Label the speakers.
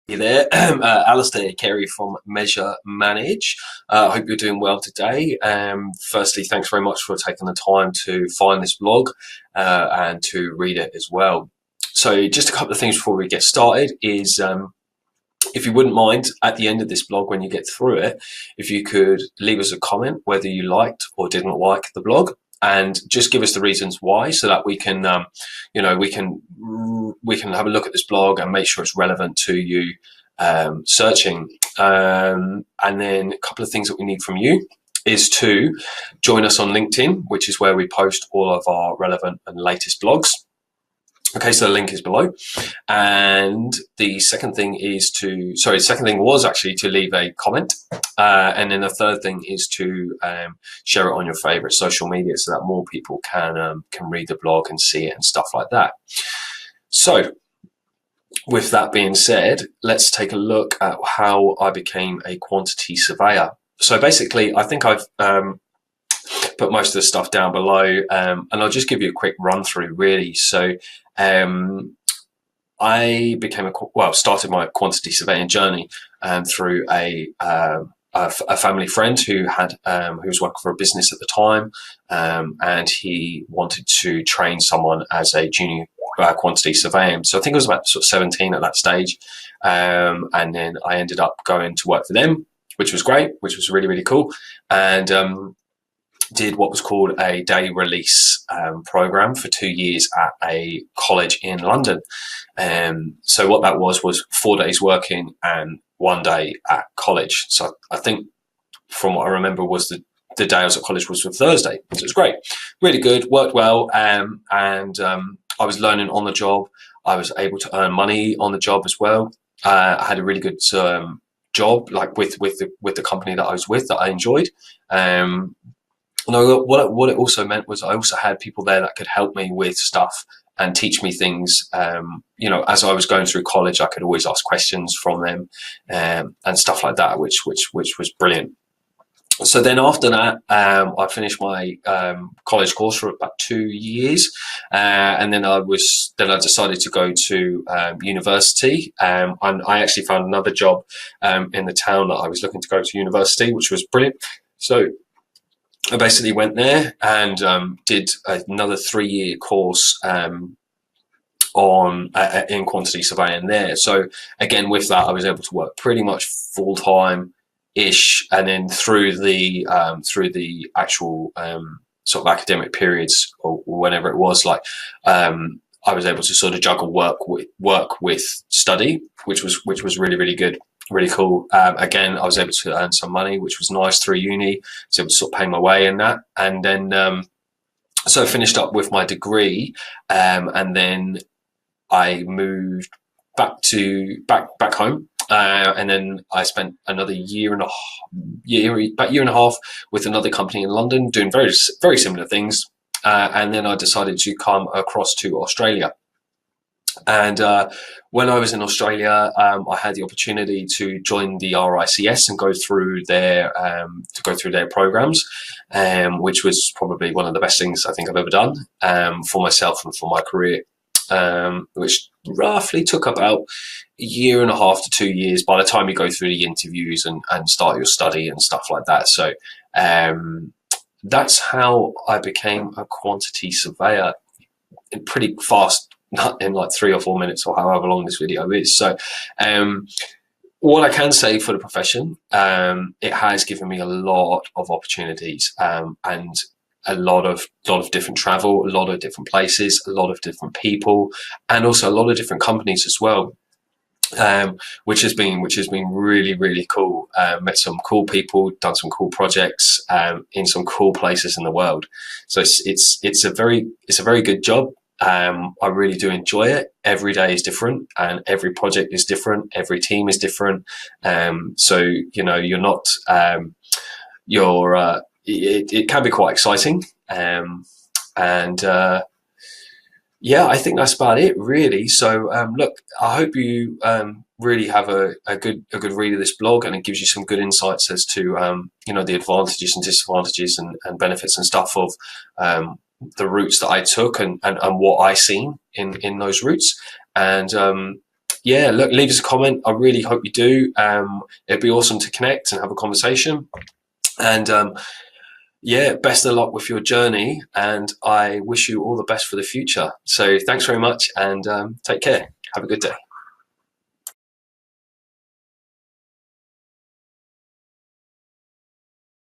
Speaker 1: Hey there, Alistair Carey from Measure Manage. I hope you're doing well today. Firstly, thanks very much for taking the time to find this blog and to read it as well. So just a couple of things before we get started is if you wouldn't mind, at the end of this blog, when you get through it, if you could leave us a comment whether you liked or didn't like the blog, and just give us the reasons why, so that we can, we can have a look at this blog and make sure it's relevant to you searching. And then a couple of things that we need from you is to join us on LinkedIn, which is where we post all of our relevant and latest blogs. Okay, so the link is below. And the second thing was actually to leave a comment. And then the third thing is to share it on your favorite social media so that more people can read the blog and see it and stuff like that. So with that being said, let's take a look at how I became a quantity surveyor. So basically, I think I've put most of the stuff down below, and I'll just give you a quick run through really. So I started my quantity surveying journey through a family friend who was working for a business at the time, and he wanted to train someone as a junior quantity surveying. So I think I was about sort of 17 at that stage, and then I ended up going to work for them, which was great, which was really, really cool, and did what was called a day release program for 2 years at a college in London. So what that was 4 days working and 1 day at college. So I think from what I remember was the day I was at college was for Thursday. So it was great, really good, worked well, and I was learning on the job. I was able to earn money on the job as well. I had a really good job, like with the company that I was with, that I enjoyed. What it also meant was I also had people there that could help me with stuff and teach me things. As I was going through college, I could always ask questions from them and stuff like that, which was brilliant. So then after that, I finished my college course for about 2 years, and then I decided to go to university. And I actually found another job in the town that I was looking to go to university, which was brilliant. So I basically went there and did another 3-year course in quantity surveying there. So again, with that, I was able to work pretty much full time ish, and then through the actual sort of academic periods or whenever it was, like I was able to sort of juggle work with study, which was really, really good. Really cool. Again, I was able to earn some money, which was nice through uni. So it was sort of paying my way in that. And then, so I finished up with my degree, and then I moved back home. And then I spent another about a year and a half with another company in London doing very, very similar things. And then I decided to come across to Australia. And when I was in Australia, I had the opportunity to join the RICS and go through their programs, which was probably one of the best things I think I've ever done for myself and for my career, which roughly took about a year and a half to 2 years by the time you go through the interviews and start your study and stuff like that. So that's how I became a quantity surveyor in pretty fast, not in like 3 or 4 minutes or however long this video is. So what I can say for the profession, it has given me a lot of opportunities, and a lot of different travel, a lot of different places, a lot of different people, and also a lot of different companies as well, which has been really, really cool. Met some cool people, done some cool projects in some cool places in the world. So it's a very good job. I really do enjoy it. Every day is different, and every project is different. Every team is different. So you're not it can be quite exciting. Yeah, I think that's about it really. So look, I hope you really have a good read of this blog, and it gives you some good insights as to the advantages and disadvantages and benefits and stuff of the routes that I took and what I seen in those routes. And yeah, look, leave us a comment. I really hope you do. It'd be awesome to connect and have a conversation. And yeah, best of luck with your journey, and I wish you all the best for the future. So thanks very much, and take care. Have a good day.